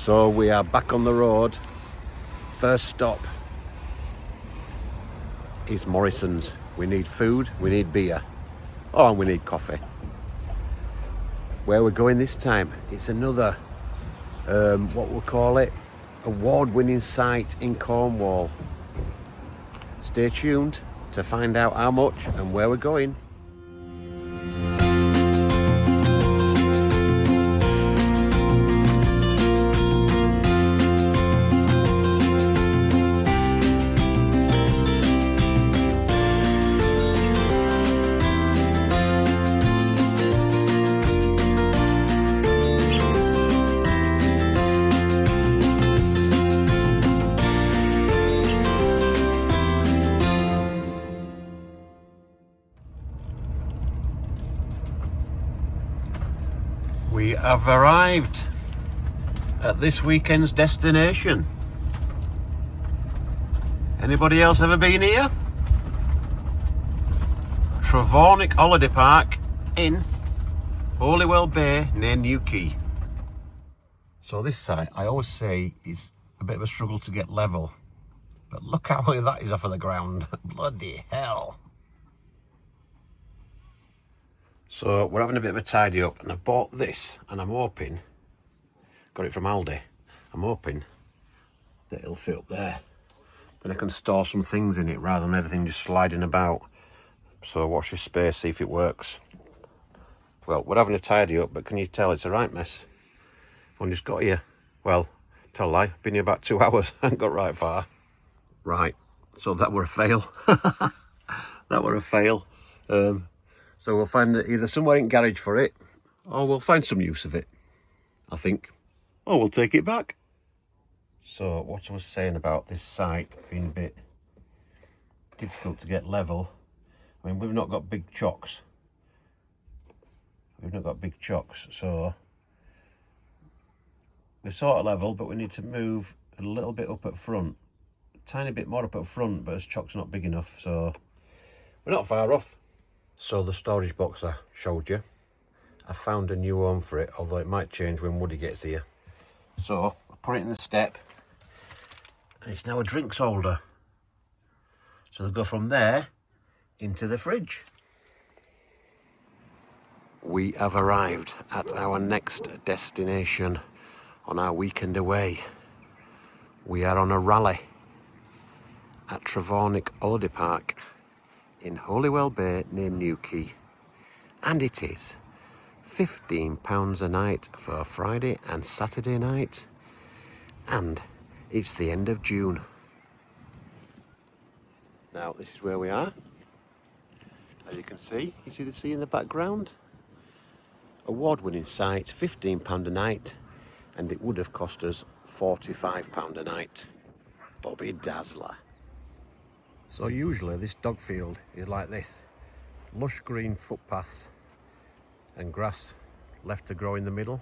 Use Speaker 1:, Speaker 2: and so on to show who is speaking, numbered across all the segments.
Speaker 1: So we are back on the road. First stop is Morrison's. We need food, we need beer, and we need coffee. Where we're going this time, it's another, what we'll call it, award-winning site in Cornwall. Stay tuned to find out how much and where we're going. We have arrived at this weekend's destination. Anybody else ever been here? Trevornick Holiday Park in Holywell Bay near Newquay. So this site, I always say, is a bit of a struggle to get level. But look how high that is off of the ground. Bloody hell. So we're having a bit of a tidy up, and I bought this, and I'm hoping, got it from Aldi, I'm hoping that it'll fit up there. Then I can store some things in it rather than everything just sliding about. So watch this space, see if it works. Well, we're having a tidy up, but can you tell it's a right mess? I've only just got here. Well, tell a lie, been here about 2 hours, I haven't got right far. Right, so that were a fail. That were a fail. So we'll find either somewhere in garage for it, or we'll find some use of it, I think. Or we'll take it back. So what I was saying about this site being a bit difficult to get level. I mean, we've not got big chocks. So we're sort of level, but we need to move a little bit up at front. A tiny bit more up at front, but as chock's not big enough, so we're not far off. So the storage box I showed you, I found a new home for it, although it might change when Woody gets here. So I put it in the step, and it's now a drinks holder. So they'll go from there into the fridge. We have arrived at our next destination on our weekend away. We are on a rally at Trevornick Holiday Park in Holywell Bay near Newquay, and it is £15 a night for Friday and Saturday night, and it's the end of June. Now this is where we are. As you can see the sea in the background. Award-winning site, £15 a night, and it would have cost us £45 a night. Bobby Dazzler. So usually this dog field is like this. Lush green footpaths and grass left to grow in the middle.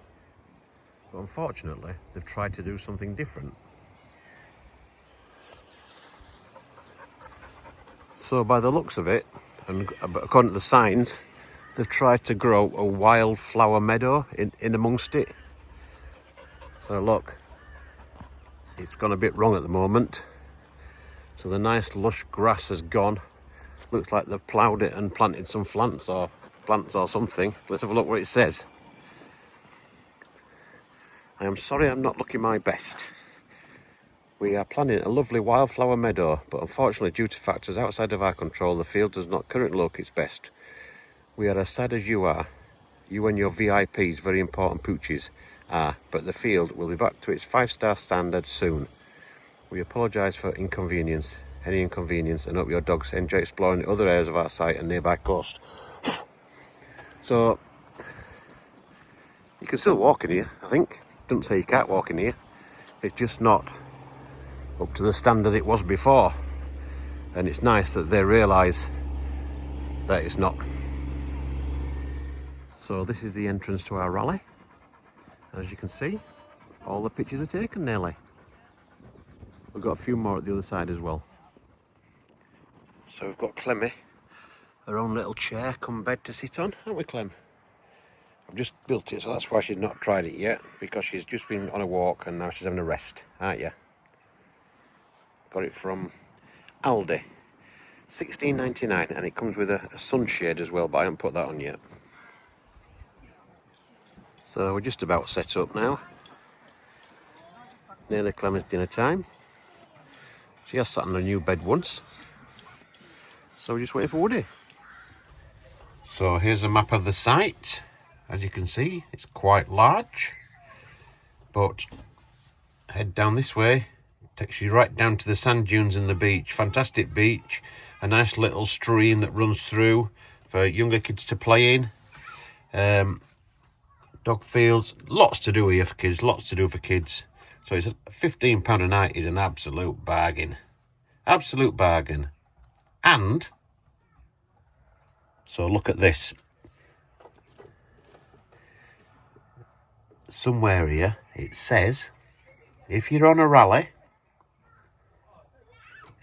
Speaker 1: But unfortunately, they've tried to do something different. So by the looks of it, and according to the signs, they've tried to grow a wildflower meadow in amongst it. So look, it's gone a bit wrong at the moment. So the nice lush grass has gone. Looks like they've ploughed it and planted some plants or something. Let's have a look what it says. I am sorry I'm not looking my best. We are planning a lovely wildflower meadow, but unfortunately due to factors outside of our control, the field does not currently look its best. We are as sad as you are. You and your VIPs, very important pooches, are, but the field will be back to its 5-star standard soon. We apologise for any inconvenience, and hope your dogs enjoy exploring the other areas of our site and nearby coast. So, you can still walk in here, I think. Doesn't say you can't walk in here. It's just not up to the standard it was before. And it's nice that they realise that it's not. So this is the entrance to our rally. As you can see, all the pictures are taken nearly. We've got a few more at the other side as well. So we've got Clemmy, her own little chair come bed to sit on, haven't we, Clem? I've just built it, so that's why she's not tried it yet, because she's just been on a walk and now she's having a rest, aren't you? Got it from Aldi, $16.99, and it comes with a sunshade as well, but I haven't put that on yet. So we're just about set up now. Nearly Clem's dinner time. She has sat on a new bed once, so we're just waiting for Woody. So here's a map of the site. As you can see, it's quite large, but head down this way, takes you right down to the sand dunes and the beach. Fantastic beach, a nice little stream that runs through for younger kids to play in. Dog fields, lots to do here for kids, lots to do for kids. So it's £15 a night is an absolute bargain. Absolute bargain. And, so look at this. Somewhere here it says, if you're on a rally,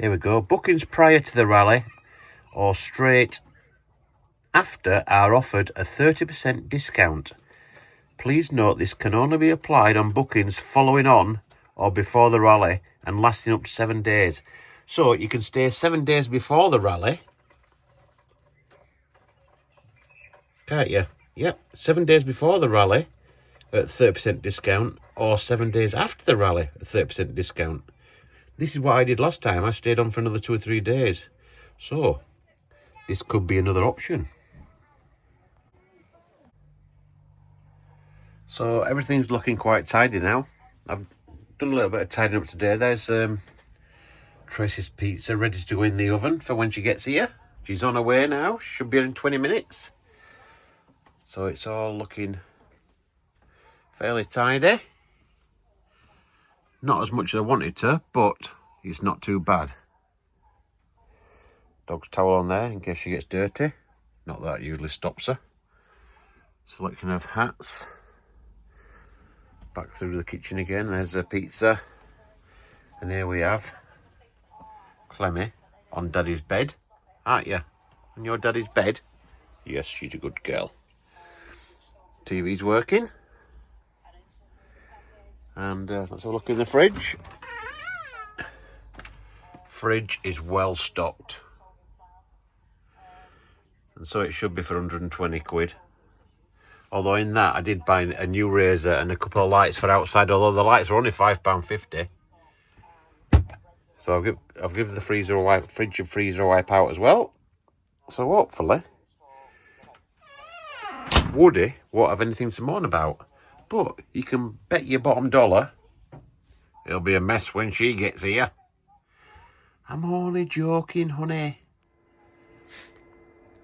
Speaker 1: here we go, bookings prior to the rally or straight after are offered a 30% discount. Please note this can only be applied on bookings following on or before the rally and lasting up to 7 days. So you can stay 7 days before the rally, can't you? Yep, 7 days before the rally at 30% discount, or 7 days after the rally at 30% discount. This is what I did last time. I stayed on for another 2 or 3 days. So this could be another option. So everything's looking quite tidy now. I've done a little bit of tidying up today. There's Tracy's pizza ready to go in the oven for when she gets here. She's on her way now. Should be in 20 minutes. So it's all looking fairly tidy. Not as much as I wanted to, but it's not too bad. Dog's towel on there in case she gets dirty. Not that usually stops her. Selection of hats. Back through the kitchen again. There's a pizza. And here we have Clemmy on Daddy's bed. Aren't you? On your Daddy's bed? Yes, she's a good girl. TV's working. And let's have a look in the fridge. Fridge is well stocked. And so it should be for 120 quid. Although in that I did buy a new razor and a couple of lights for outside, although the lights were only £5.50. So I'll give the fridge and freezer a wipe out as well. So hopefully Woody won't have anything to moan about. But you can bet your bottom dollar it'll be a mess when she gets here. I'm only joking, honey.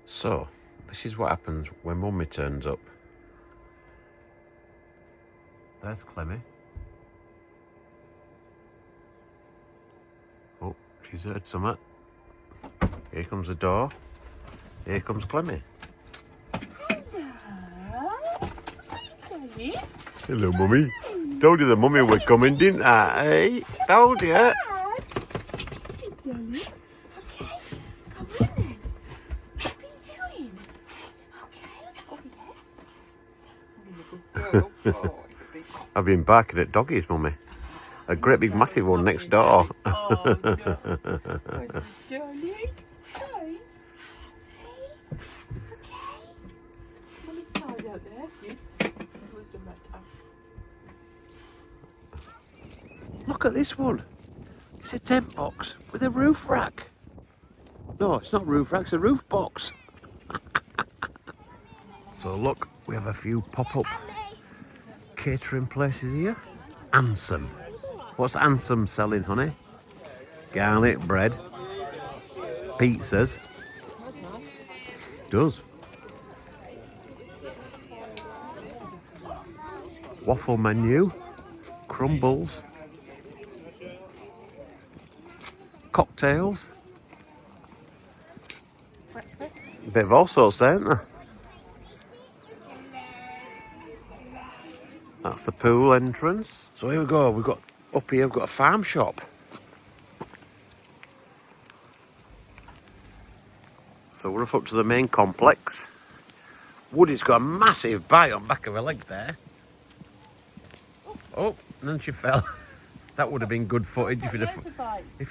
Speaker 1: So, this is what happens when Mummy turns up. There's Clemmy. Oh, she's heard something. Here comes the door. Here comes Clemmy. Hello, Mummy. Told you the Mummy were coming, didn't I? Hey, told you.
Speaker 2: Okay, come on then. What have you been doing? Okay, oh yes.
Speaker 1: I've been barking at doggies, Mummy. A great big massive one next door.
Speaker 2: Oh, no. Darling. Hi. Hey. Okay. Mummy's car's out there. Yes. What's the matter?
Speaker 1: Look at this one. It's a tent box with a roof rack. No, it's not roof rack, it's a roof box. So look, we have a few pop-up catering places here. Ansem. What's Ansem selling, honey? Garlic bread. Pizzas. Does. Waffle menu. Crumbles. Cocktails.
Speaker 2: Breakfast.
Speaker 1: A bit of all sorts there, isn't there? That's the pool entrance. So here we go, we've got a farm shop. So we're up to the main complex. Woody's got a massive bite on the back of her leg there. Oh, and then she fell. That would have been good footage if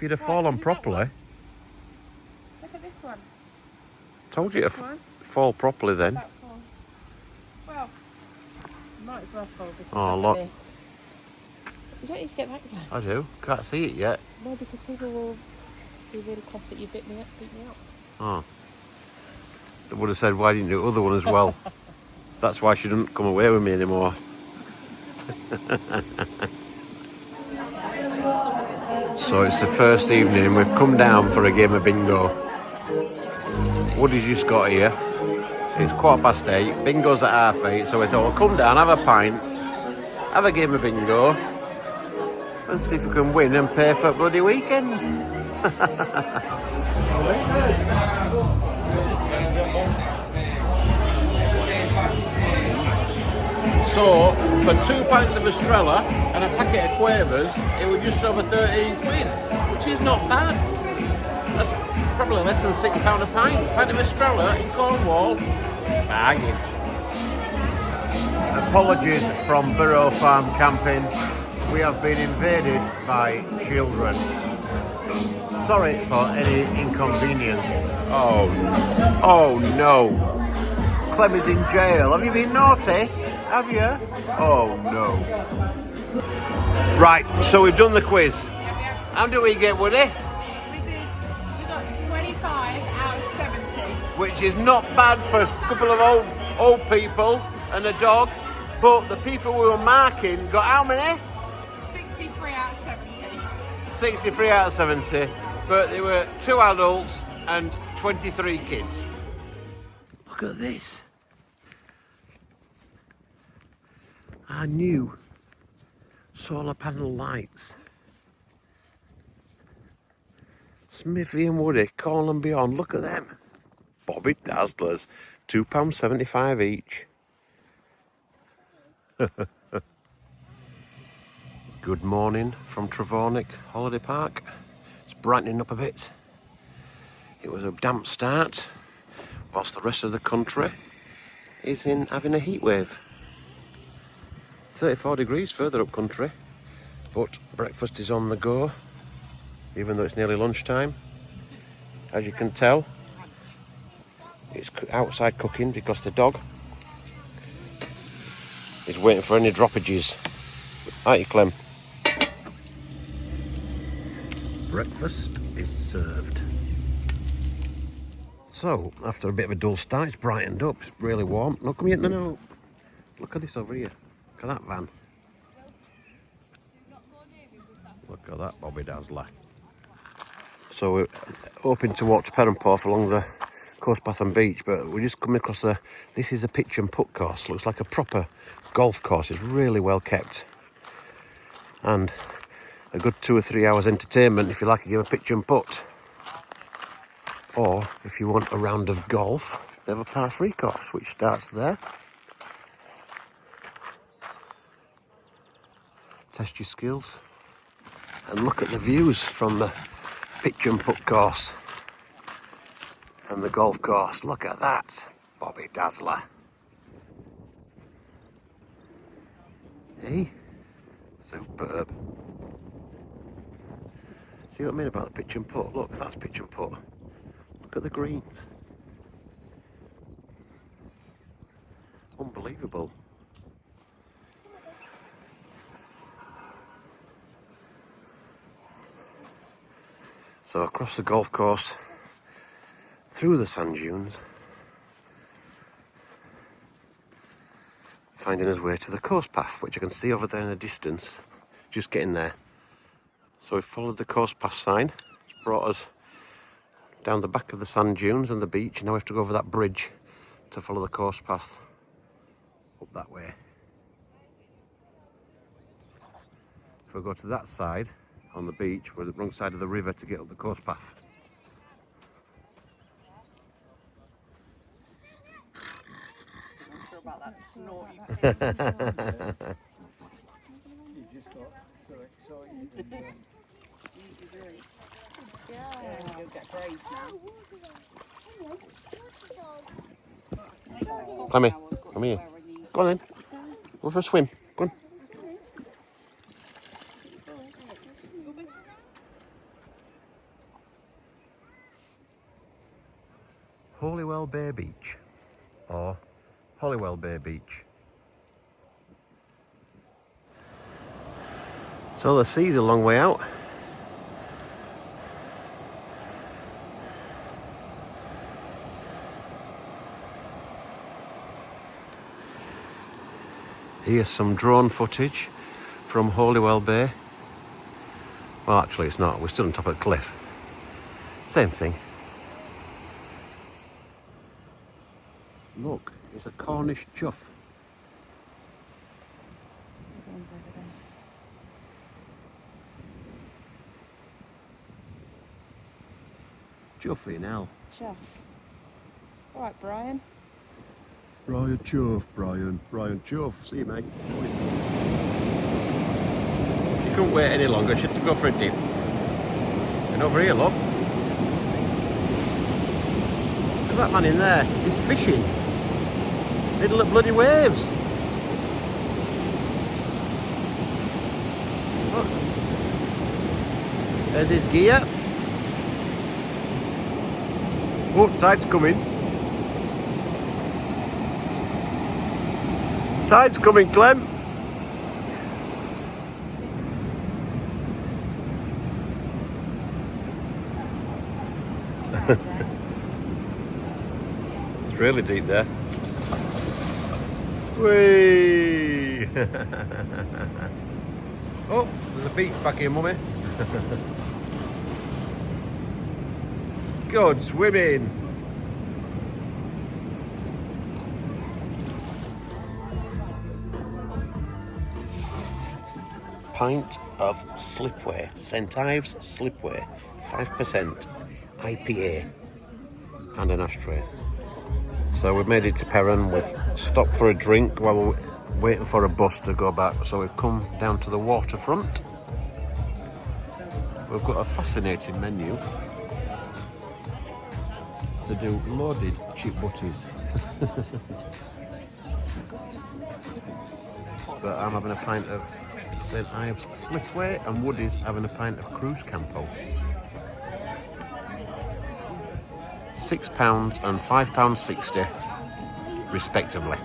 Speaker 1: you'd have fallen properly.
Speaker 2: Look at this one.
Speaker 1: Told you to fall properly then.
Speaker 2: Well, you might as well fall because
Speaker 1: Oh,
Speaker 2: look at this. You don't need to get that close.
Speaker 1: I do. Can't see it yet.
Speaker 2: No, because people will be really cross that you beat me up.
Speaker 1: Oh. They would have said, why didn't you do the other one as well? That's why she didn't come away with me anymore. So it's the first evening. We've come down for a game of bingo. Woody's just got here. It's 8:15. Bingo's at 8:30. So we thought, we'll come down, have a pint, have a game of bingo, and see if we can win and pay for a bloody weekend. So, for 2 pints of Estrella and a packet of Quavers, it was just over 13 quid, which is not bad. That's probably less than £6 a pint. A pint of Estrella in Cornwall, bargain. Apologies from Burrow Farm Camping. We have been invaded by children. Sorry for any inconvenience. Oh no. Clem is in jail. Have you been naughty? Have you? Oh no. Right, so we've done the quiz. How do we get, Woody?
Speaker 2: We got 25 out of 70.
Speaker 1: Which is not bad for a couple of old people and a dog. But the people we were marking got how many?
Speaker 2: 63 out of 70.
Speaker 1: 63 out of 70. But there were 2 adults and 23 kids. Look at this. Our new solar panel lights. Smithy and Woody, Call and Beyond, look at them. Bobby Dazzlers, £2.75 each. Good morning from Trevornick Holiday Park. It's brightening up a bit. It was a damp start, whilst the rest of the country is having a heat wave. 34 degrees further up country, but breakfast is on the go, even though it's nearly lunchtime. As you can tell, it's outside cooking because the dog is waiting for any droppages. Aren't you, Clem? Breakfast is served. So, after a bit of a dull start, it's brightened up. It's really warm. No, come here. No. Look at this over here. Look at that van. Look at that Bobby Dazzler. So we're hoping to walk to Perranporth along the coast path and beach, but we're just coming across this is a pitch and putt course. Looks like a proper golf course. It's really well kept. And a good 2 or 3 hours entertainment if you like a game of pitch and putt. Or if you want a round of golf, they have a par 3 course which starts there. Test your skills and look at the views from the pitch and putt course and the golf course. Look at that, Bobby Dazzler. Hey, superb. See what I mean about the pitch and putt? Look, that's pitch and putt. Look at the greens. Unbelievable. So across the golf course, through the sand dunes, finding his way to the coast path, which I can see over there in the distance, just getting there. So we followed the coast path sign, it's brought us down the back of the sand dunes and the beach, and now we have to go over that bridge to follow the coast path up that way. If we go to that side, on the beach, we're the wrong side of the river to get up the coast path.
Speaker 2: I'm not sure about that snort you put
Speaker 3: You just got so excited.
Speaker 2: Yeah, you'll get brave now.
Speaker 1: Clemmy, come here. Go on then. Go for a swim. Go on. Holywell Bay Beach or Holywell Bay Beach. So the sea's a long way out. Here's some drone footage from Holywell Bay. Well, actually it's not, we're still on top of the cliff. Same thing. Look, it's a Cornish chuff. Chuffing hell.
Speaker 2: Chuff. All right, Brian.
Speaker 1: Brian Chuff, Brian Chuff. See you, mate. She couldn't wait any longer. She had to go for a dip. And over here, look. Look at that man in there. He's fishing. Middle of bloody waves. Look. There's his gear. Oh, tide's coming. Tide's coming, Clem. It's really deep there. Whee! Oh, there's a beach back here, Mummy. Good swimming. Pint of Slipway, St Ives Slipway, 5% IPA, and an ashtray. So we've made it to Perran. We've stopped for a drink while we're waiting for a bus to go back. So we've come down to the waterfront. We've got a fascinating menu. To do loaded chip butties. But I'm having a pint of St Ives Slipway and Woody's having a pint of Cruise Campo. £6 and £5.60 respectively.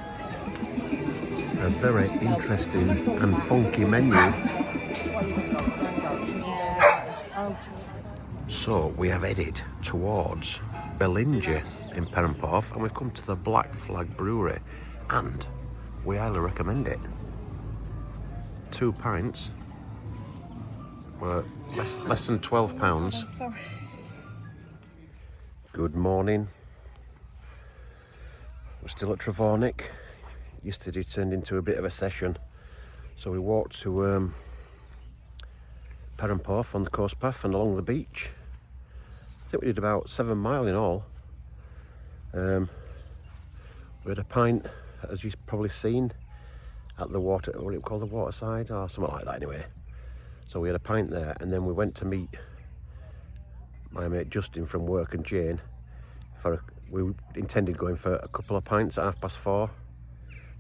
Speaker 1: A very interesting and funky menu. So we have headed towards Bellinger in Perranporth and we've come to the Black Flag Brewery and we highly recommend it. 2 pints were less than £12.
Speaker 2: Sorry.
Speaker 1: Good morning. We're still at Trevornick. Yesterday turned into a bit of a session, so we walked to Perranporth on the coast path and along the beach. I think we did about 7 miles in all. We had a pint, as you've probably seen, at the water, what do you call the waterside or something like that anyway. So we had a pint there and then we went to meet my mate Justin from work and Jane. We intended going for a couple of pints at 4:30.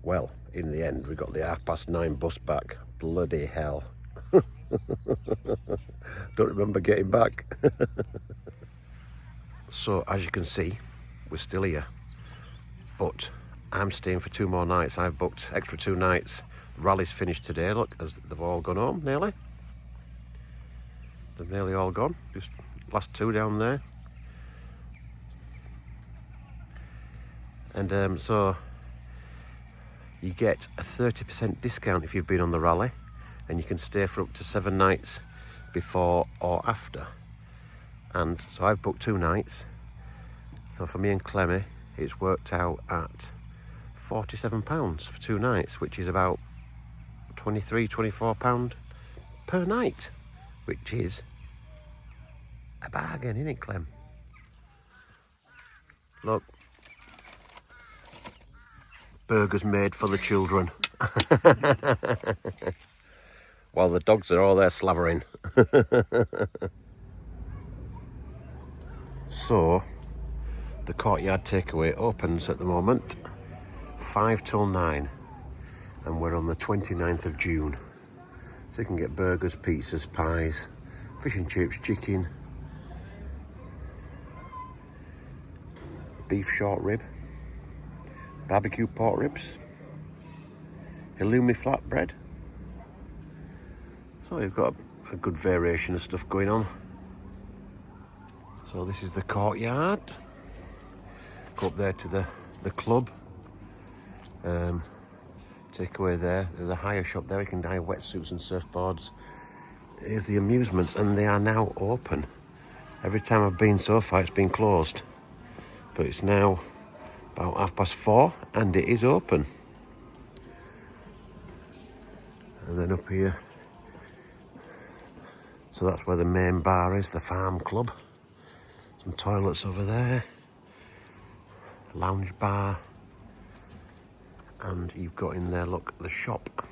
Speaker 1: Well, in the end we got the 9:30 bus back. Bloody hell. Don't remember getting back. So as you can see, we're still here. But I'm staying for 2 more nights. I've booked extra 2 nights. The rally's finished today, look, as they've all gone home, nearly. They've nearly all gone. Just last 2 down there. And so you get a 30% discount if you've been on the rally, and you can stay for up to 7 nights before or after. And so I've booked 2 nights. So for me and Clemmy, it's worked out at £47 for 2 nights, which is about £23–24 per night, which is a bargain, isn't it, Clem? Look, burgers made for the children. While the dogs are all there slavering. So the courtyard takeaway opens at the moment. 5 till 9. And we're on the 29th of June. So you can get burgers, pizzas, pies, fish and chips, chicken, beef short rib, barbecue pork ribs, halloumi flatbread. So you've got a good variation of stuff going on. So this is the courtyard. Go up there to the club. Take away there. There's a hire shop there. You can hire wetsuits and surfboards. Here's the amusements, and they are now open. Every time I've been so far, it's been closed. But it's now about 4:30, and it is open. And then up here, so that's where the main bar is, the farm club. Some toilets over there, lounge bar, and you've got in there, look, the shop.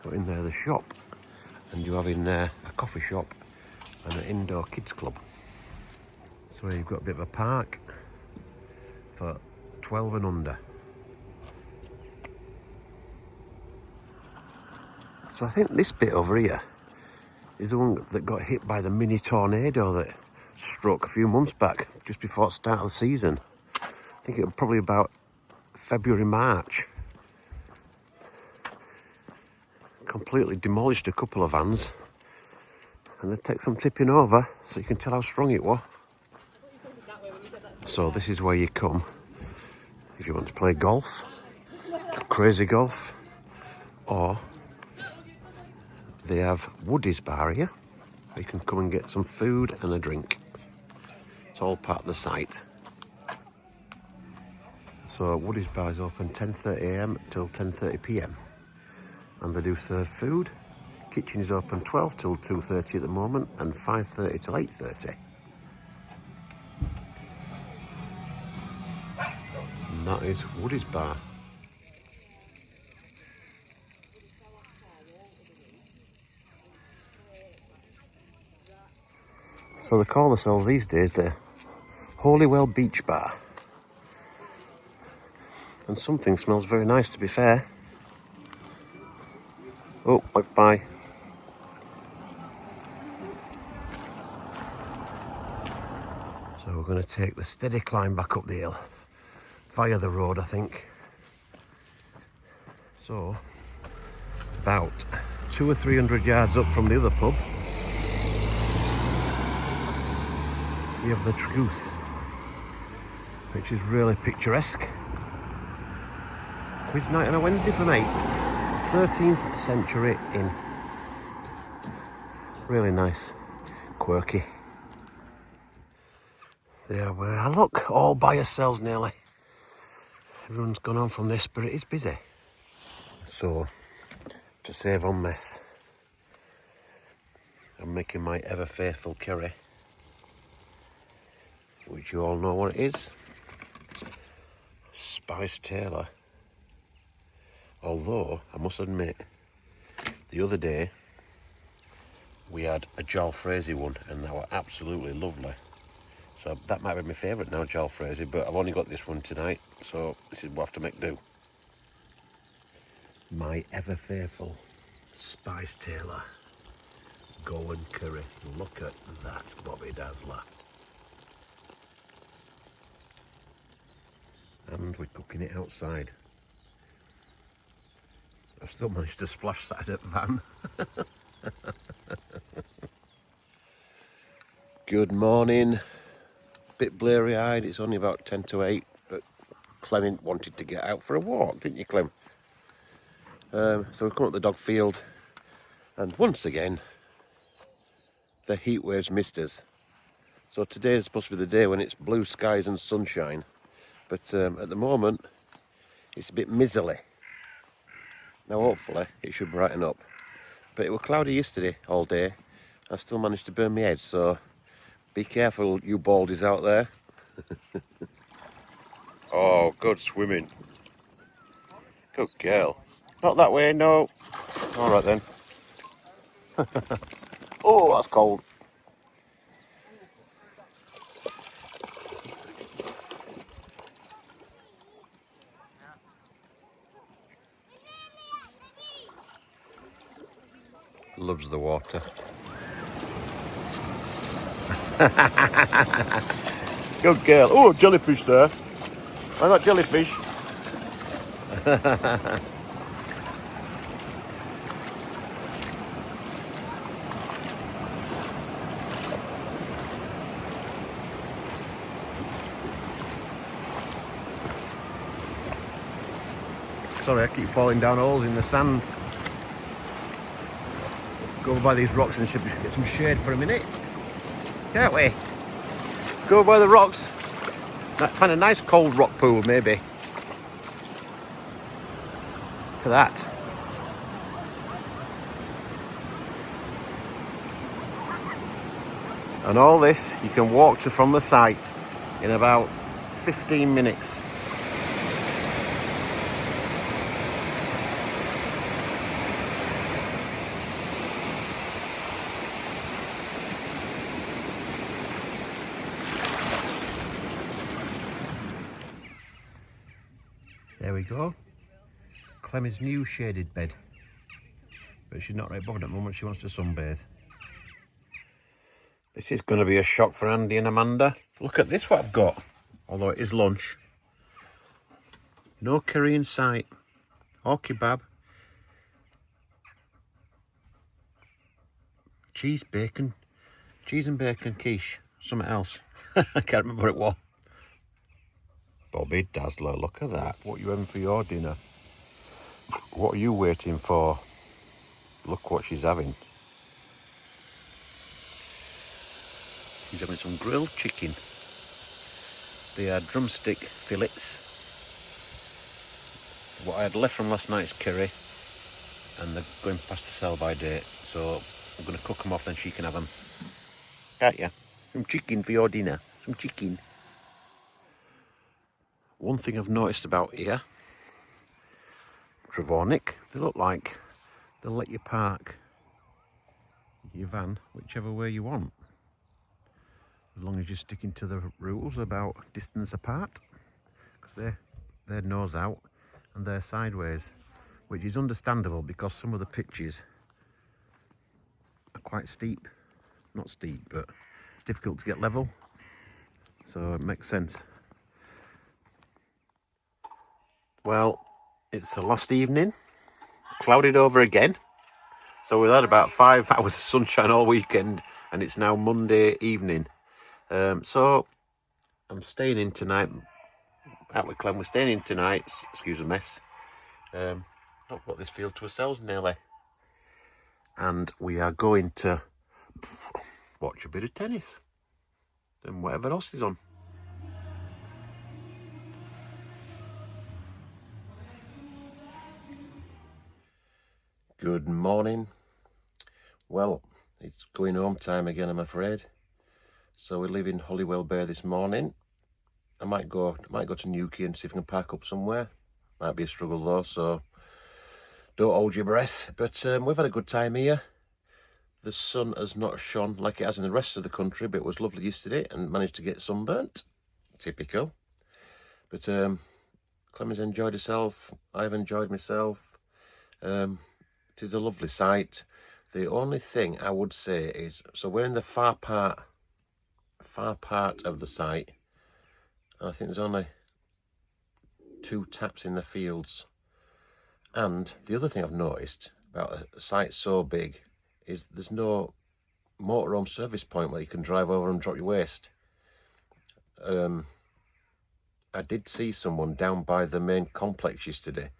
Speaker 1: Got in there the shop, and you have in there a coffee shop and an indoor kids club. So you've got a bit of a park for 12 and under. So I think this bit over here is the one that got hit by the mini tornado that struck a few months back, just before the start of the season. I think it was probably about February, March. Completely demolished a couple of vans, and they take some tipping over, so you can tell how strong it was. So this is where you come if you want to play golf, crazy golf, or they have Woody's bar here. You can come and get some food and a drink. It's all part of the site. So Woody's bar is open 10:30 AM till 10:30 PM. And they do serve food. Kitchen is open 12 till 2:30 at the moment, and 5:30 till 8:30. And that is Woody's bar. So they call themselves these days the Holywell Beach Bar. And something smells very nice, to be fair. Oh, bye. So we're going to take the steady climb back up the hill via the road, I think. So about 200 or 300 yards up from the other pub, we have the Truth, which is really picturesque. Quiz night on a Wednesday from 8. 13th century inn. Really nice, quirky. There we are, look, all by yourselves nearly. Everyone's gone on from this, but it is busy. So, to save on mess, I'm making my ever faithful curry, which you all know what it is. Spice Taylor. Although, I must admit, the other day, we had a jalfrezi one, and they were absolutely lovely. So that might be my favourite now, jalfrezi, but I've only got this one tonight, so this is what I have to make do. My ever faithful Spice Taylor Goan curry. Look at that, Bobby Dazzler. And we're cooking it outside. I've still managed to splash that at van. Good morning. Bit blurry-eyed. It's only about 10 to 8, but Clement wanted to get out for a walk, didn't you, Clem? So we've come up the dog field, and once again, the heat waves missed us. So today is supposed to be the day when it's blue skies and sunshine, but at the moment, it's a bit miserly. Now hopefully it should brighten up, but it was cloudy yesterday all day. I still managed to burn my head, so be careful, you baldies out there. Oh, good swimming. Good girl. Not that way, no. All right then. Oh, that's cold. Loves the water. Good girl. Oh, jellyfish there. Oh, that jellyfish. Sorry, I keep falling down holes in the sand. Go over by these rocks and should get some shade for a minute. Can't we? Go by the rocks. Find a nice cold rock pool, maybe. Look at that. And all this you can walk to from the site in about 15 minutes. There we go. Clemmie's new shaded bed. But she's not right bothered at the moment, she wants to sunbathe. This is going to be a shock for Andy and Amanda. Look at this, what I've got. Although it is lunch. No curry in sight. Or kebab. Cheese and bacon quiche. Something else. I can't remember what it was. Bobby Dazzler, look at that. What are you having for your dinner? What are you waiting for? Look what she's having. She's having some grilled chicken. They are drumstick fillets. What I had left from last night's curry, and they're going past the sell-by date, so I'm going to cook them off, then she can have them. Can't you? Some chicken for your dinner. Some chicken. One thing I've noticed about here, Trevornick, they look like they'll let you park your van whichever way you want, as long as you're sticking to the rules about distance apart, because they're nose out and they're sideways, which is understandable because some of the pitches are quite steep. Not steep, but difficult to get level, so it makes sense. Well, it's the last evening, clouded over again. So we've had about 5 hours of sunshine all weekend, and it's now Monday evening. So I'm staying in tonight. Out with Clem, we're staying in tonight. Excuse the mess. I've got this field to ourselves nearly. And we are going to watch a bit of tennis and whatever else is on. Good morning. Well, it's going home time again, I'm afraid. So we're leaving Holywell Bay this morning. I might go to Newquay and see if I can park up somewhere. Might be a struggle though, so don't hold your breath. But we've had a good time here. The sun has not shone like it has in the rest of the country, but it was lovely yesterday and managed to get sunburnt. Typical. But Clemens enjoyed herself. I've enjoyed myself. It is a lovely sight. The only thing I would say is, so we're in the far part of the site. And I think there's only 2 taps in the fields. And the other thing I've noticed about a site so big is there's no motorhome service point where you can drive over and drop your waste. I did see someone down by the main complex yesterday,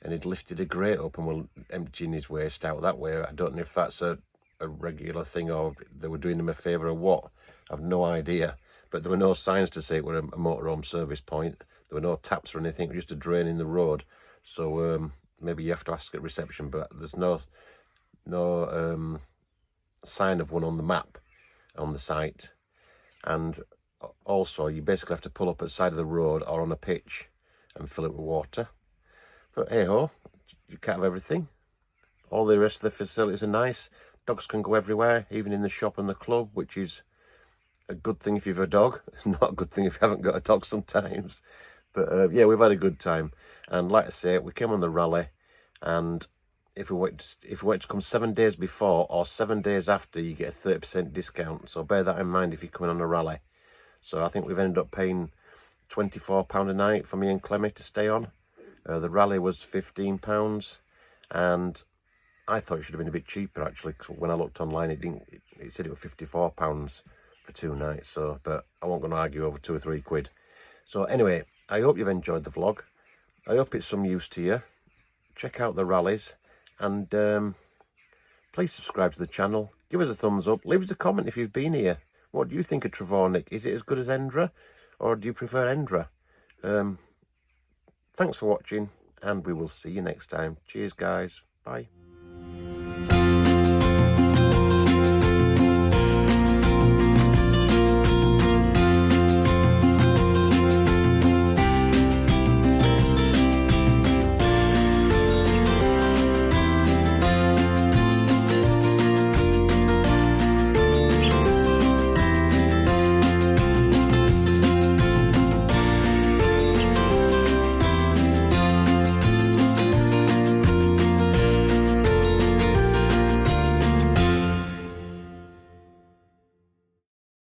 Speaker 1: and he'd lifted a grate up and was emptying his waste out that way. I don't know if that's a regular thing or they were doing him a favour or what. I've no idea. But there were no signs to say it were a motorhome service point. There were no taps or anything, just a drain in the road. So maybe you have to ask at reception, but there's no sign of one on the map on the site. And also, you basically have to pull up at the side of the road or on a pitch and fill it with water. But hey-ho, you can't have everything. All the rest of the facilities are nice. Dogs can go everywhere, even in the shop and the club, which is a good thing if you've a dog. Not a good thing if you haven't got a dog sometimes. But yeah, we've had a good time. And like I say, we came on the rally, and if we wait to come 7 days before or 7 days after, you get a 30% discount. So bear that in mind if you're coming on a rally. So I think we've ended up paying £24 a night for me and Clemmy to stay on. The rally was £15, and I thought it should have been a bit cheaper actually, because when I looked online, it said it was £54 for 2 nights. So, but I won't going to argue over 2 or 3 quid. So anyway, I hope you've enjoyed the vlog. I hope it's some use to you. Check out the rallies, and please subscribe to the channel. Give us a thumbs up. Leave us a comment if you've been here. What do you think of Trevornick? Is it as good as Endra, or do you prefer Endra? Thanks for watching, and we will see you next time. Cheers, guys. Bye.